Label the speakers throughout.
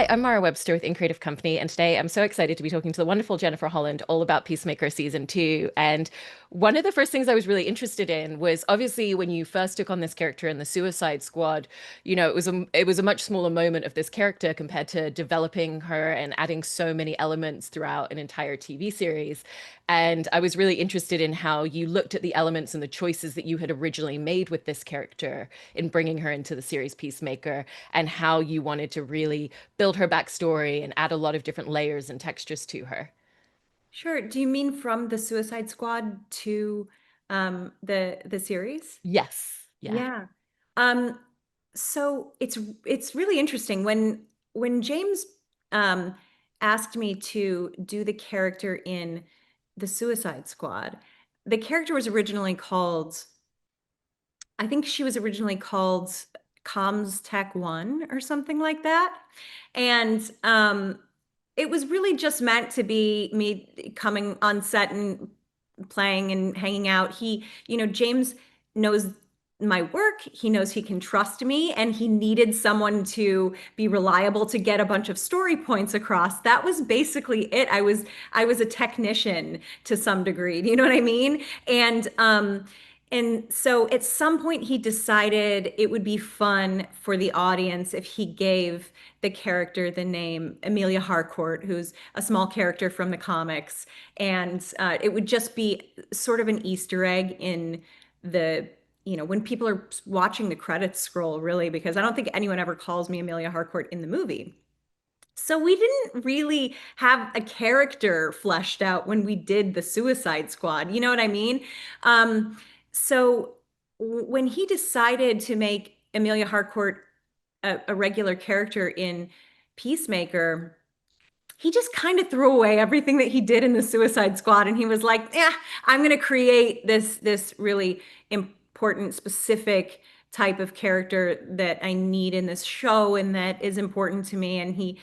Speaker 1: Hi, I'm Mara Webster with In Creative Company, and today I'm so excited to be talking to the wonderful Jennifer Holland all about Peacemaker season two. And one of the first things I was really interested in was obviously when you first took on this character in the Suicide Squad, it was a much smaller moment of this character compared to developing her and adding so many elements throughout an entire TV series. And I was really interested in how you looked at the elements and the choices that you had originally made with this character in bringing her into the series Peacemaker, and how you wanted to really build her backstory and add a lot of different layers and textures to her.
Speaker 2: Sure. Do you mean from the Suicide Squad to the series?
Speaker 1: Yes. Yeah.
Speaker 2: Yeah. Um, so it's really interesting when James um asked me to do the character in the Suicide Squad. The character was originally called, I think she was originally called Comms Tech One or something like that. And it was really just meant to be me coming on set and playing and hanging out. James knows my work. He knows he can trust me, and he needed someone to be reliable to get a bunch of story points across. That was basically it. I was a technician to some degree. Do you know what I mean? And so at some point he decided it would be fun for the audience if he gave the character the name Amelia Harcourt, who's a small character from the comics. And it would just be sort of an Easter egg in when people are watching the credits scroll, really, because I don't think anyone ever calls me Amelia Harcourt in the movie. So we didn't really have a character fleshed out when we did the Suicide Squad. You know what I mean? So when he decided to make Amelia Harcourt a regular character in Peacemaker, he just kind of threw away everything that he did in the Suicide Squad, and he was like, "Yeah, I'm going to create this really important, specific type of character that I need in this show and that is important to me." And he,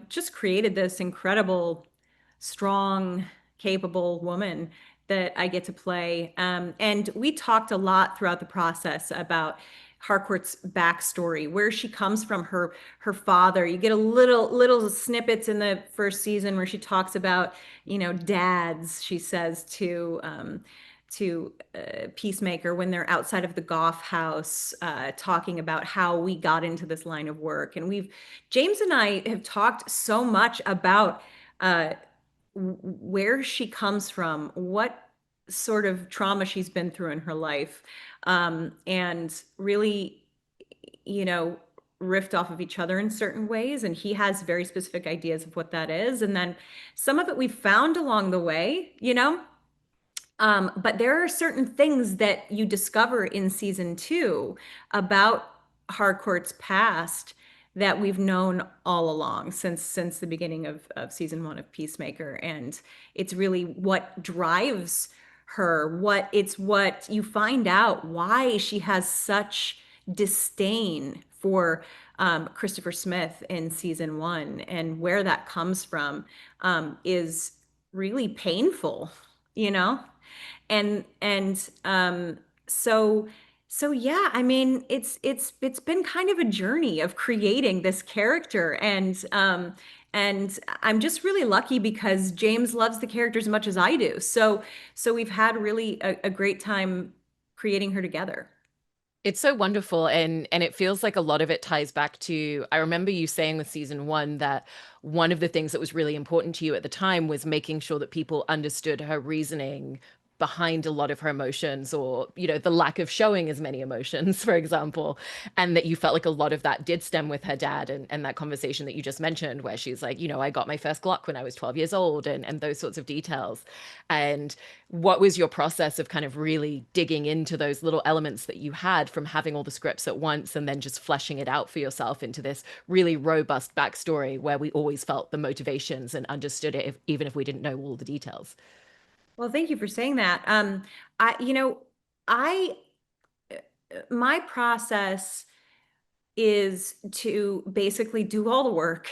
Speaker 2: just created this incredible, strong, capable woman that I get to play. And we talked a lot throughout the process about Harcourt's backstory, where she comes from, her father. You get a little snippets in the first season where she talks about, dads, she says to Peacemaker when they're outside of the Goff house, talking about how we got into this line of work. And James and I have talked so much about uh, where she comes from, what sort of trauma she's been through in her life, and really, you know, riffed off of each other in certain ways. And he has very specific ideas of what that is. And then some of it we found along the way. But there are certain things that you discover in season two about Harcourt's past that we've known all along since the beginning of season one of Peacemaker. And it's really what drives her, what you find out why she has such disdain for Christopher Smith in season one, and where that comes from is really painful, you know? And so yeah, I mean, it's been kind of a journey of creating this character, and I'm just really lucky because James loves the character as much as I do. So we've had really a great time creating her together.
Speaker 1: It's so wonderful, and it feels like a lot of it ties back to, I remember you saying with season one that one of the things that was really important to you at the time was making sure that people understood her reasoning behind a lot of her emotions, or the lack of showing as many emotions, for example, and that you felt like a lot of that did stem with her dad, and that conversation that you just mentioned where she's like, I got my first Glock when I was 12 years old, and those sorts of details. And what was your process of kind of really digging into those little elements that you had from having all the scripts at once and then just fleshing it out for yourself into this really robust backstory where we always felt the motivations and understood it, even if we didn't know all the details?
Speaker 2: Well, thank you for saying that. I, you know, I my process is to basically do all the work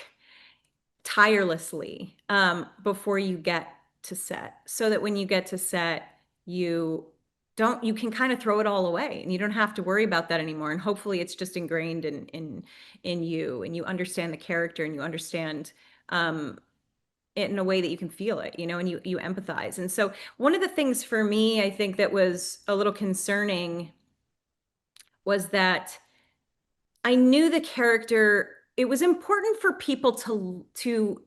Speaker 2: tirelessly before you get to set, so that when you get to set, you don't, you can kind of throw it all away and you don't have to worry about that anymore. And hopefully it's just ingrained in you, and you understand the character, and you understand um it in a way that you can feel it, and you empathize. And so one of the things for me, I think, that was a little concerning was that I knew the character, it was important for people to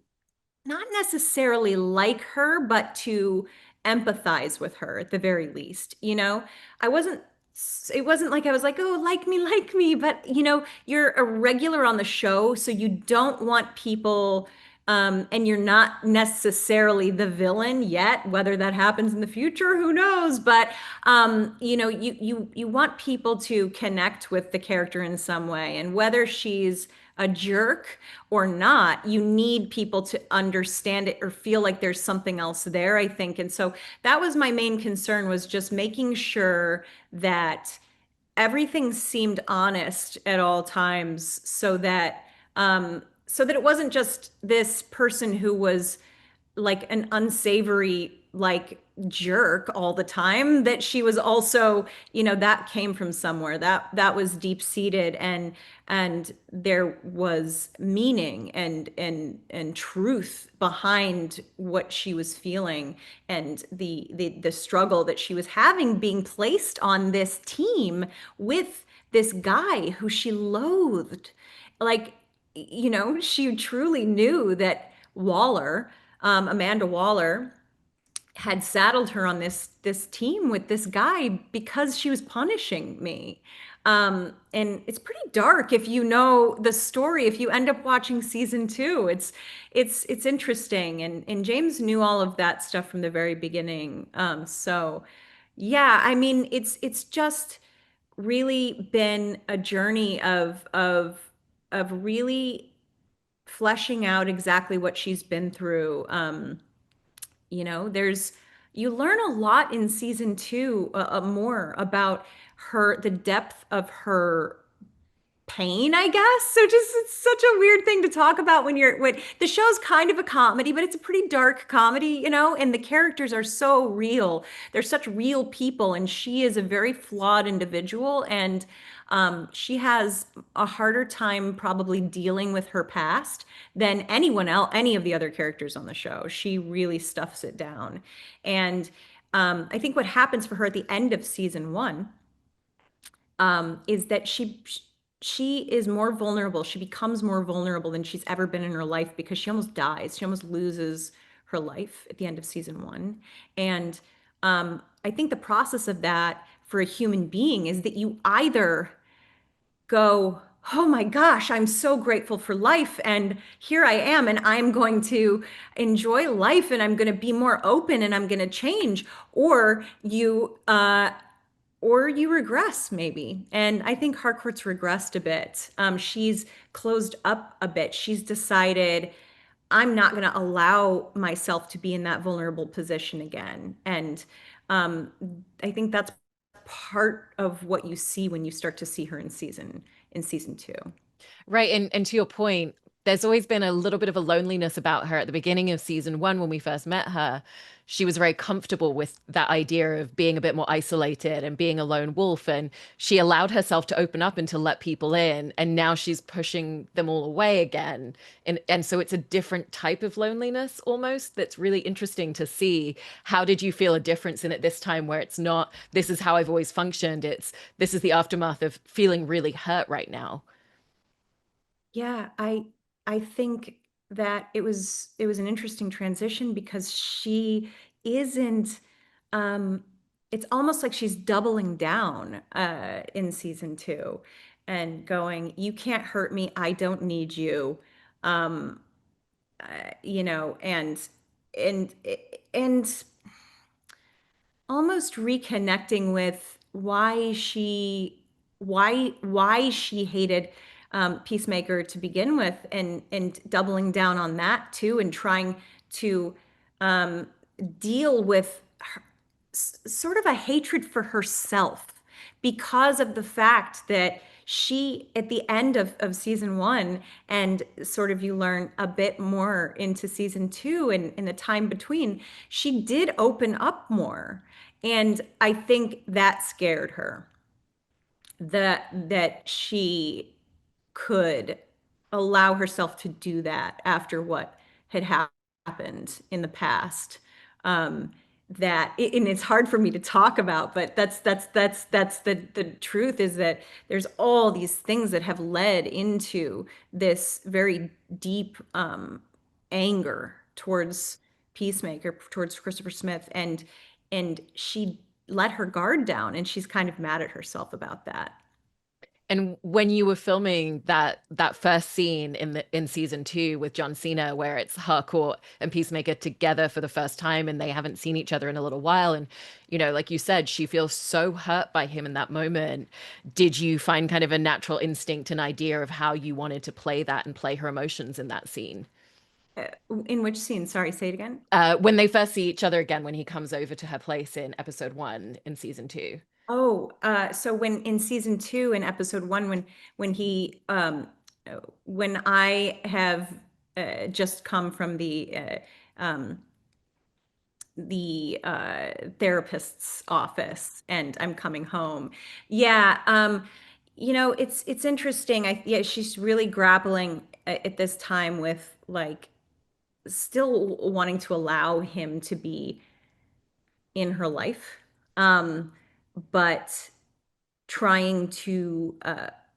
Speaker 2: not necessarily like her, but to empathize with her at the very least. I wasn't, it wasn't like I was like, oh, like me. But, you're a regular on the show, so you don't want people, and you're not necessarily the villain yet. Whether that happens in the future, who knows? But, you want people to connect with the character in some way. And whether she's a jerk or not, you need people to understand it or feel like there's something else there, I think. And so that was my main concern, was just making sure that everything seemed honest at all times, so that it wasn't just this person who was like an unsavory like jerk all the time, that she was also, that came from somewhere, that was deep seated, and there was meaning and truth behind what she was feeling, and the struggle that she was having, being placed on this team with this guy who she loathed. Like, she truly knew that Waller, Amanda Waller, had saddled her on this team with this guy because she was punishing me. And it's pretty dark if you know the story. If you end up watching season two, it's interesting. And James knew all of that stuff from the very beginning. So yeah, I mean, it's just really been a journey of really fleshing out exactly what she's been through. There's, you learn a lot in season two, more about the depth of her pain, I guess. So just, it's such a weird thing to talk about when the show's kind of a comedy, but it's a pretty dark comedy, and the characters are so real. They're such real people, and she is a very flawed individual, and she has a harder time probably dealing with her past than anyone else, any of the other characters on the show. She really stuffs it down. And I think what happens for her at the end of season one, is that she is more vulnerable. She becomes more vulnerable than she's ever been in her life, because she almost dies. She almost loses her life at the end of season one. And I think the process of that for a human being is that you either go, oh my gosh, I'm so grateful for life, and here I am, and I'm going to enjoy life, and I'm going to be more open, and I'm going to change, or you regress maybe. And I think Harcourt's regressed a bit. She's closed up a bit. She's decided, I'm not going to allow myself to be in that vulnerable position again. And um, I think that's part of what you see when you start to see her in season two.
Speaker 1: Right. And to your point, there's always been a little bit of a loneliness about her at the beginning of season one when we first met her. She was very comfortable with that idea of being a bit more isolated and being a lone wolf. And she allowed herself to open up and to let people in. And now she's pushing them all away again. And so it's a different type of loneliness almost that's really interesting to see. How did you feel a difference in it this time, where it's not, this is how I've always functioned? It's, this is the aftermath of feeling really hurt right now.
Speaker 2: Yeah, I think that it was an interesting transition, because she isn't, um it's almost like she's doubling down in season two, and going, you can't hurt me, I don't need you. Um and and almost reconnecting with why she hated Peacemaker to begin with, and doubling down on that too, and trying to um, deal with sort of a hatred for herself, because of the fact that she, at the end of season one, and sort of you learn a bit more into season two, and in the time between, she did open up more. And I think that scared her, that she could allow herself to do that after what had happened in the past. Um, and it's hard for me to talk about, but that's the truth, is that there's all these things that have led into this very deep anger towards Peacemaker, towards Christopher Smith, and she let her guard down, and she's kind of mad at herself about that.
Speaker 1: And when you were filming that first scene in season two with John Cena, where it's Harcourt and Peacemaker together for the first time and they haven't seen each other in a little while, and like you said, she feels so hurt by him in that moment. Did you find kind of a natural instinct and idea of how you wanted to play that and play her emotions in that scene?
Speaker 2: Uh, in which scene? Sorry, say it again.
Speaker 1: When they first see each other again, when he comes over to her place in episode one in season two.
Speaker 2: Oh, so when in season two, in episode one, when he when I have just come from um, the therapist's office and I'm coming home. Yeah, it's interesting. Yeah, she's really grappling at this time with, like, still wanting to allow him to be in her life, um, but trying to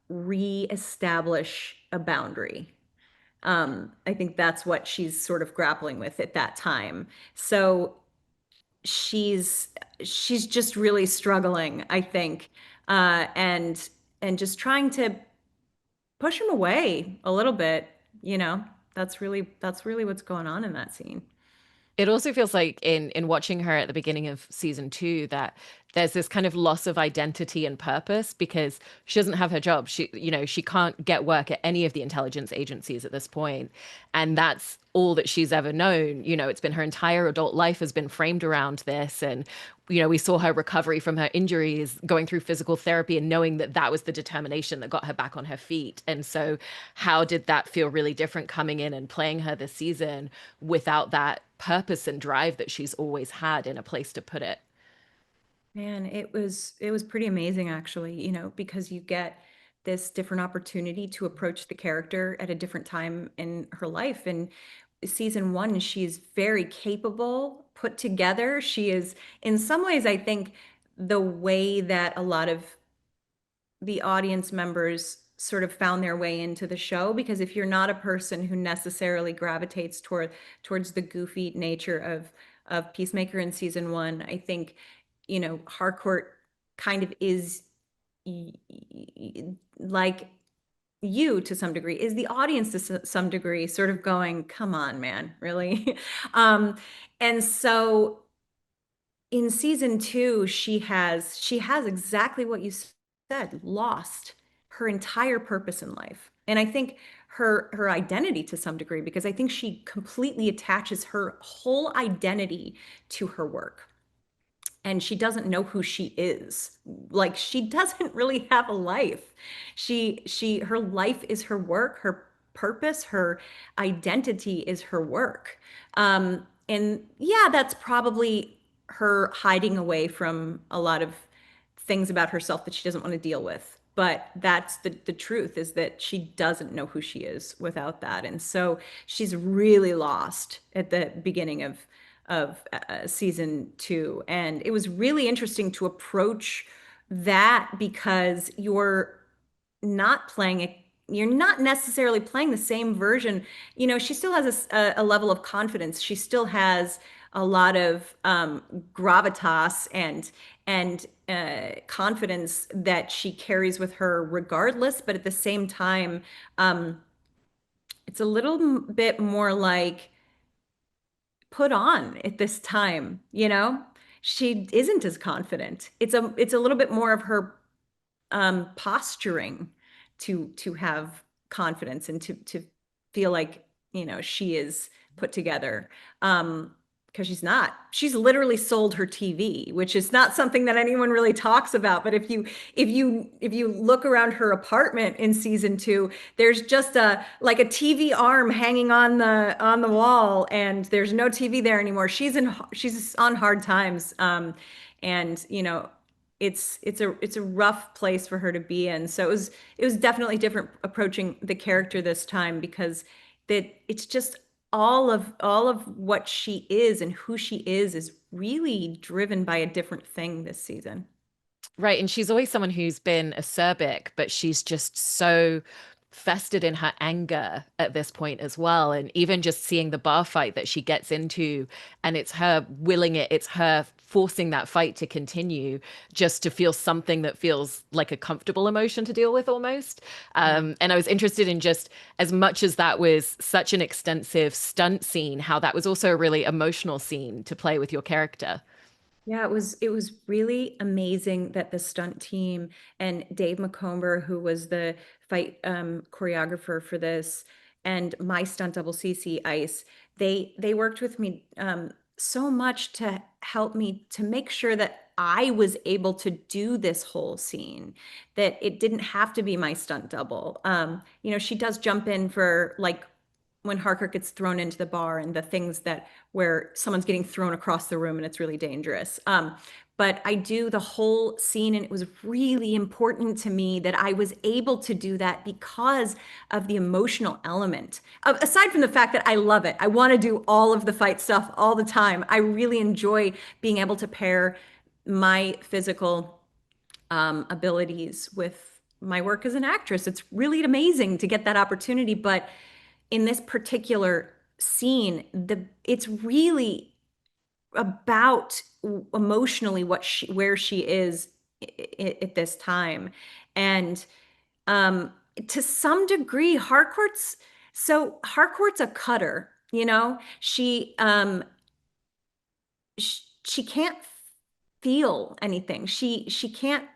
Speaker 2: reestablish a boundary. I think that's what she's sort of grappling with at that time. So she's she's just really struggling, I think, and just trying to push him away a little bit. You know, that's really what's going on in that scene.
Speaker 1: It also feels like in watching her at the beginning of season two that there's this kind of loss of identity and purpose because she doesn't have her job. She can't get work at any of the intelligence agencies at this point, and that's all that she's ever known. It's been her entire adult life has been framed around this, and we saw her recovery from her injuries, going through physical therapy, and knowing that that was the determination that got her back on her feet. And so, how did that feel really different coming in and playing her this season without that purpose and drive that she's always had in a place to put it?
Speaker 2: Man, it was pretty amazing, actually, because you get this different opportunity to approach the character at a different time in her life. And season one, she's very capable, put together. She is, in some ways, I think, the way that a lot of the audience members sort of found their way into the show, because if you're not a person who necessarily gravitates towards the goofy nature of Peacemaker in season one, I think, Harcourt kind of is, like, you to some degree, is the audience to some degree, sort of going, come on, man, really. um and so in season two, she has exactly what you said, lost her entire purpose in life. And I think her identity to some degree, because I think she completely attaches her whole identity to her work. And she doesn't know who she is. Like, she doesn't really have a life. Her life is her work, her purpose, her identity is her work. And yeah, that's probably her hiding away from a lot of things about herself that she doesn't want to deal with. But that's the truth, is that she doesn't know who she is without that. And so she's really lost at the beginning of season two. And it was really interesting to approach that, because not playing it, you're not necessarily playing the same version. She still has a level of confidence. She still has a lot of gravitas and confidence that she carries with her regardless. But at the same time, it's a little bit more like put on at this time. She isn't as confident. It's a little bit more of her posturing to have confidence, and to feel like, she is put together. Because she's not. She's literally sold her TV, which is not something that anyone really talks about. But if you look around her apartment in season two, there's just a TV arm hanging on the wall, and there's no TV there anymore. She's on hard times. And it's a rough place for her to be in. So it was definitely different approaching the character this time, because that it's just all of what she is and who she is really driven by a different thing this season.
Speaker 1: Right. And she's always someone who's been acerbic, but she's just so festered in her anger at this point as well. And even just seeing the bar fight that she gets into, and it's her willing it, it's her forcing that fight to continue just to feel something that feels like a comfortable emotion to deal with almost.
Speaker 2: Yeah.
Speaker 1: And I was interested in just as much as that was such an extensive stunt scene, how that was also a really emotional scene to play with your character.
Speaker 2: Yeah, it was really amazing that the stunt team and Dave McComber, who was the fight choreographer for this, and my stunt double CC Ice, they worked with me so much to help me to make sure that I was able to do this whole scene, that it didn't have to be my stunt double. She does jump in for like when Harcourt gets thrown into the bar and the things that where someone's getting thrown across the room and it's really dangerous. But I do the whole scene, and it was really important to me that I was able to do that because of the emotional element. Aside from the fact that I love it, I want to do all of the fight stuff all the time. I really enjoy being able to pair my physical abilities with my work as an actress. It's really amazing to get that opportunity, but in this particular scene, it's really about emotionally where she is at this time. And um to some degree, Harcourt's a cutter, she can't feel anything. She can't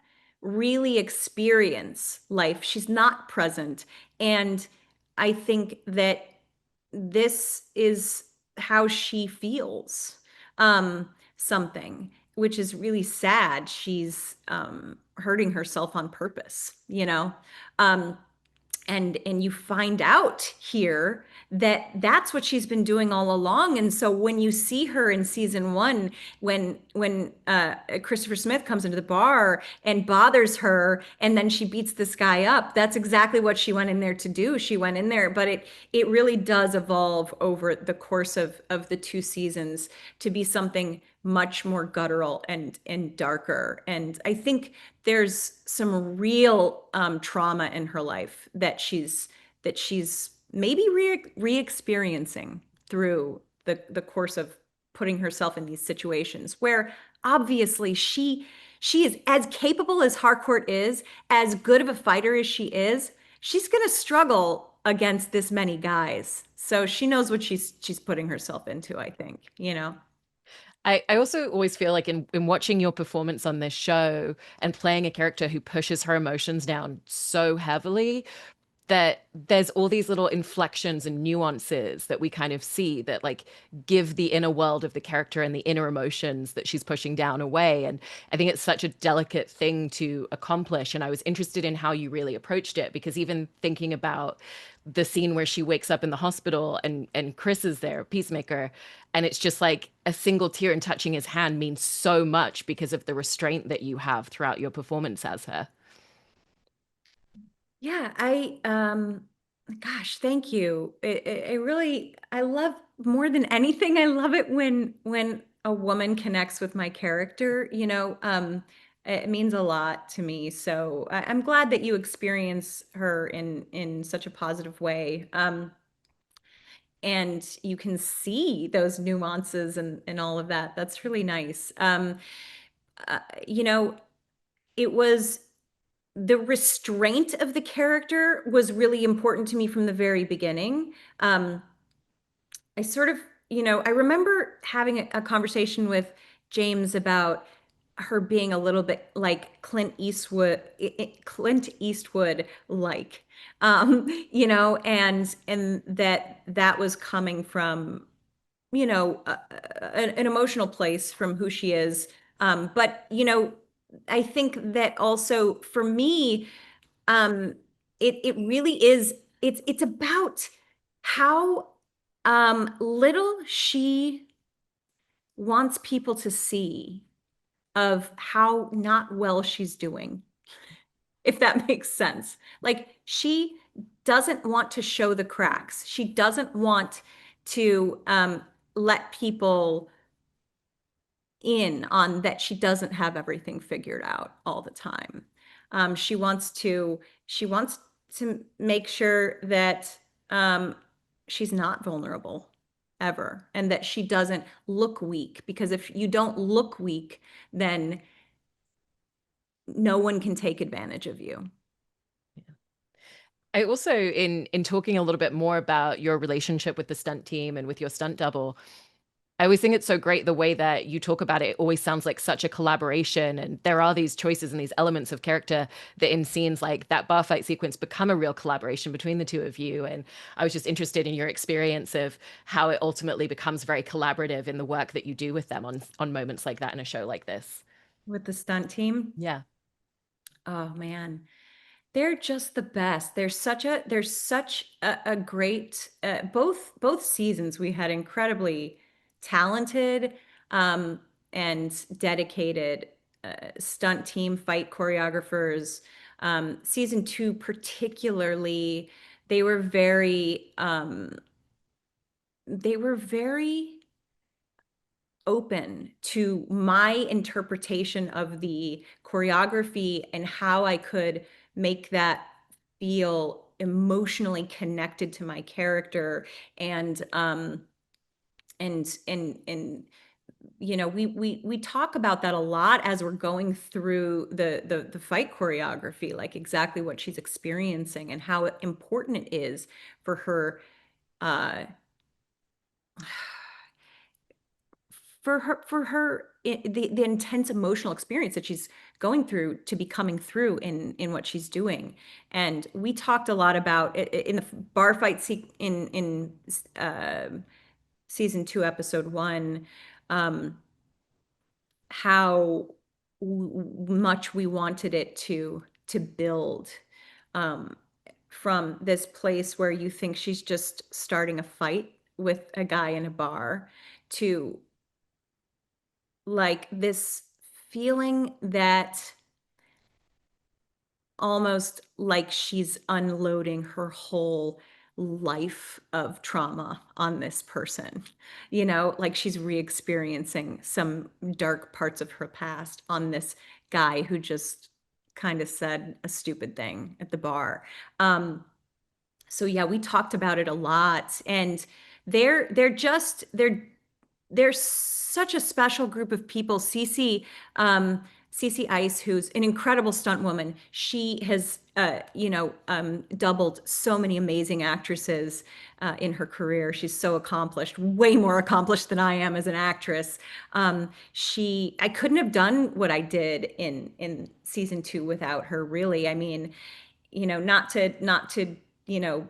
Speaker 2: really experience life. She's not present. And I think that this is how she feels something, which is really sad. She's hurting herself on purpose, Um, and you find out here that that's what she's been doing all along. And so when you see her in season one, when Christopher Smith comes into the bar and bothers her, and then she beats this guy up, that's exactly what she went in there to do. She went in there, but it really does evolve over the course of the two seasons to be something much more guttural and darker. And I think there's some real trauma in her life that she's maybe re-experiencing through the course of putting herself in these situations where obviously she is as capable as Harcourt is, as good of a fighter as she is. She's going to struggle against this many guys. So she knows what she's putting herself into, I think.
Speaker 1: I also always feel like in watching your performance on this show and playing a character who pushes her emotions down so heavily, that there's all these little inflections and nuances that we kind of see that like give the inner world of the character and the inner emotions that she's pushing down away. And I think it's such a delicate thing to accomplish. And I was interested in how you really approached it, because even thinking about the scene where she wakes up in the hospital and Chris is there, Peacemaker, and it's just like a single tear and touching his hand means so much because of the restraint that you have throughout your performance as her.
Speaker 2: Yeah, gosh, thank you. I love more than anything. I love it when a woman connects with my character. It means a lot to me. So I'm glad that you experience her in such a positive way. And you can see those nuances and all of that. That's really nice. Uh, you know, it was the restraint of the character was really important to me from the very beginning. Um, I sort of, I remember having a conversation with James about her being a little bit like Clint Eastwood like, and that was coming from, an emotional place from who she is. But I think that also for me, um, it really is. It's about how little she wants people to see. of how not well she's doing, if that makes sense. Like she doesn't want to show the cracks. She doesn't want to let people in on that she doesn't have everything figured out all the time. She wants to make sure that she's not vulnerable ever and that she doesn't look weak, because if you don't look weak, then no one can take advantage of you.
Speaker 1: I also, in talking a little bit more about your relationship with the stunt team and with your stunt double, I always think it's so great the way that you talk about it. It always sounds like such a collaboration. And there are these choices and these elements of character that in scenes like that bar fight sequence become a real collaboration between the two of you. And I was just interested in your experience of how it ultimately becomes very collaborative in the work that you do with them on moments like that in a show like this.
Speaker 2: With the stunt team.
Speaker 1: Yeah.
Speaker 2: Oh man, they're just the best. There's such a great both seasons we had incredibly talented and dedicated stunt team fight choreographers. Season two particularly, they were very open to my interpretation of the choreography and how I could make that feel emotionally connected to my character. And and you know, we talk about that a lot as we're going through the fight choreography, like exactly what she's experiencing and how important it is for her uh the intense emotional experience that she's going through to be coming through in what she's doing. And we talked a lot about it in the bar fight in uh, season two, episode one, um, how much we wanted it to build um, from this place where you think she's just starting a fight with a guy in a bar to like this feeling that almost like she's unloading her whole life of trauma on this person. You know, like she's re-experiencing some dark parts of her past on this guy who just kind of said a stupid thing at the bar. So yeah, we talked about it a lot, and they're such a special group of people. Cece Ice, who's an incredible stunt woman, she has doubled so many amazing actresses in her career. She's so accomplished, way more accomplished than I am as an actress. I couldn't have done what I did in season two without her, really. I mean, not to you know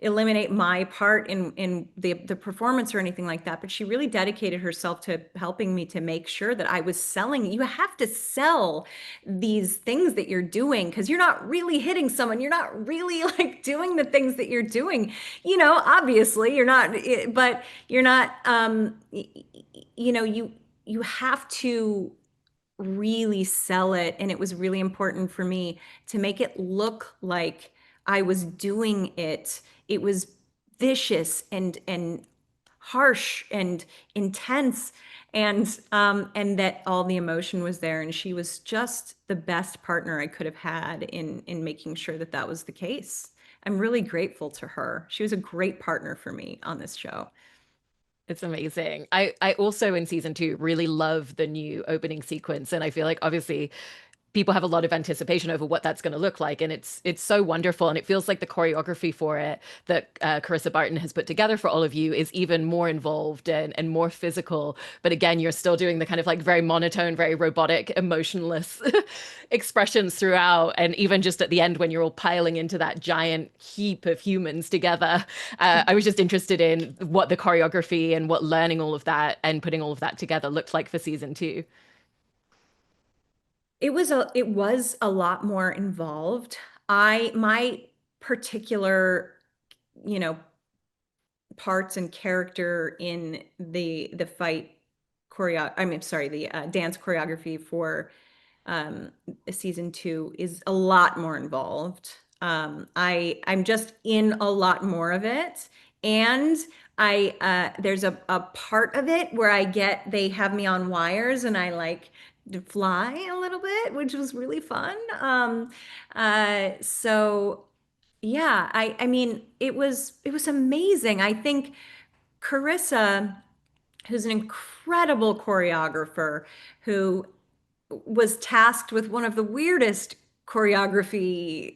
Speaker 2: eliminate my part in the performance or anything like that, but she really dedicated herself to helping me to make sure that I was selling. You have to sell these things that you're doing because you're not really hitting someone. You're not really like doing the things that you're doing. You know, obviously you're not, but you're not. You have to really sell it. And it was really important for me to make it look like I was doing it. It was vicious and harsh and intense, and that all the emotion was there. And she was just the best partner I could have had in making sure that that was the case. I'm really grateful to her. She was a great partner for me on this show.
Speaker 1: It's amazing. I also in season two really love the new opening sequence. And I feel like obviously people have a lot of anticipation over what that's going to look like, and it's so wonderful, and it feels like the choreography for it that Carissa Barton has put together for all of you is even more involved and more physical, but again you're still doing the kind of like very monotone, very robotic, emotionless expressions throughout, and even just at the end when you're all piling into that giant heap of humans together. I was just interested in what the choreography and what learning all of that and putting all of that together looked like for season two.
Speaker 2: It was a lot more involved. My particular, you know, parts and character in the fight I mean, sorry, the dance choreography for um, season two is a lot more involved. I'm just in a lot more of it, and I there's a part of it where they have me on wires and I like to fly a little bit, which was really fun. So yeah, I mean it was amazing. I think Carissa, who's an incredible choreographer, who was tasked with one of the weirdest choreography,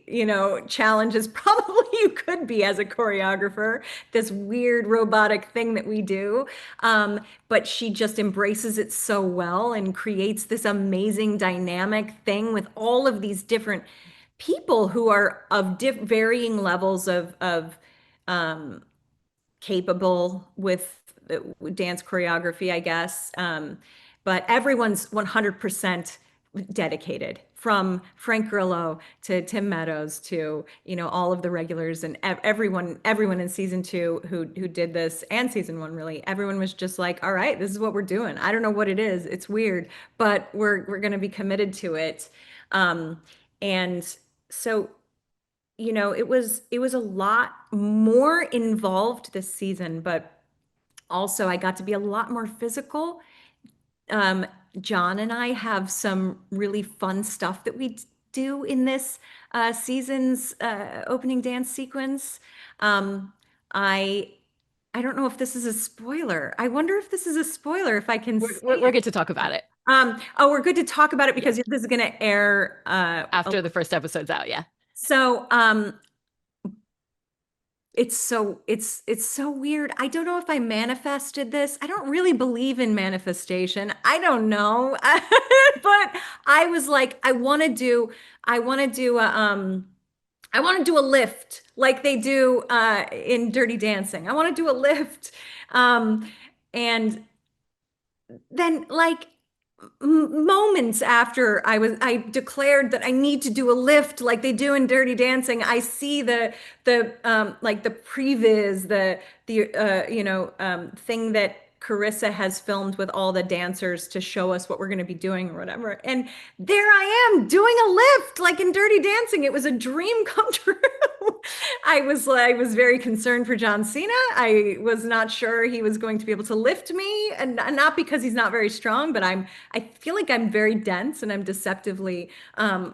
Speaker 2: challenges probably you could be as a choreographer, this weird robotic thing that we do. But she just embraces it so well and creates this amazing dynamic thing with all of these different people who are of varying levels of um, capable with dance choreography, I guess. But everyone's 100% dedicated, from Frank Grillo to Tim Meadows to, all of the regulars and everyone in season two who did this, and season one, really. Everyone was just like, all right, this is what we're doing. I don't know what it is. It's weird, but we're going to be committed to it. And so it was a lot more involved this season, but also I got to be a lot more physical. Um, John and I have some really fun stuff that we do in this season's opening dance sequence. Um, I I don't know if this is a spoiler. I wonder if this is a spoiler, if I can
Speaker 1: We're,
Speaker 2: say
Speaker 1: we're, we're
Speaker 2: it.
Speaker 1: good to talk about it
Speaker 2: Oh, we're good to talk about it
Speaker 1: yeah
Speaker 2: because this is going to air.
Speaker 1: after the first episode's out. Yeah.
Speaker 2: So, it's so weird. I don't know if I manifested this. I don't really believe in manifestation. I don't know. But I was like, I want to do a lift like they do in Dirty Dancing. I want to do a lift. Um and then, like, moments after I declared that I need to do a lift like they do in Dirty Dancing, I see the like the previs, the thing that Carissa has filmed with all the dancers to show us what we're going to be doing or whatever. And there I am doing a lift like in Dirty Dancing. It was a dream come true. I was very concerned for John Cena. I was not sure he was going to be able to lift me, and not because he's not very strong, but I feel like I'm very dense and I'm deceptively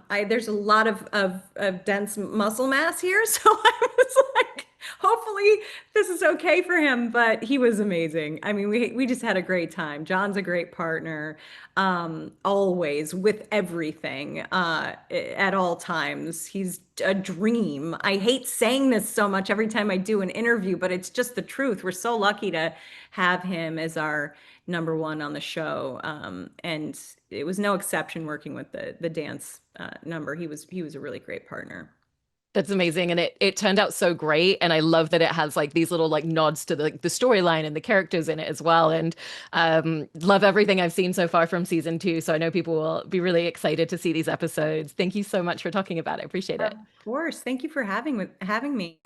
Speaker 2: there's a lot of dense muscle mass here. So I was like, hopefully this is okay for him. But he was amazing. I mean, we just had a great time. John's a great partner, always, with everything, at all times. He's a dream. I hate saying this so much every time I do an interview, but it's just the truth. We're so lucky to have him as our number one on the show. And it was no exception working with the dance number. He was a really great partner.
Speaker 1: That's amazing. And it turned out so great. And I love that it has like these little like nods to the storyline and the characters in it as well. And love everything I've seen so far from season two. So I know people will be really excited to see these episodes. Thank you so much for talking about it. I appreciate
Speaker 2: Of
Speaker 1: it.
Speaker 2: course. Thank you for having me.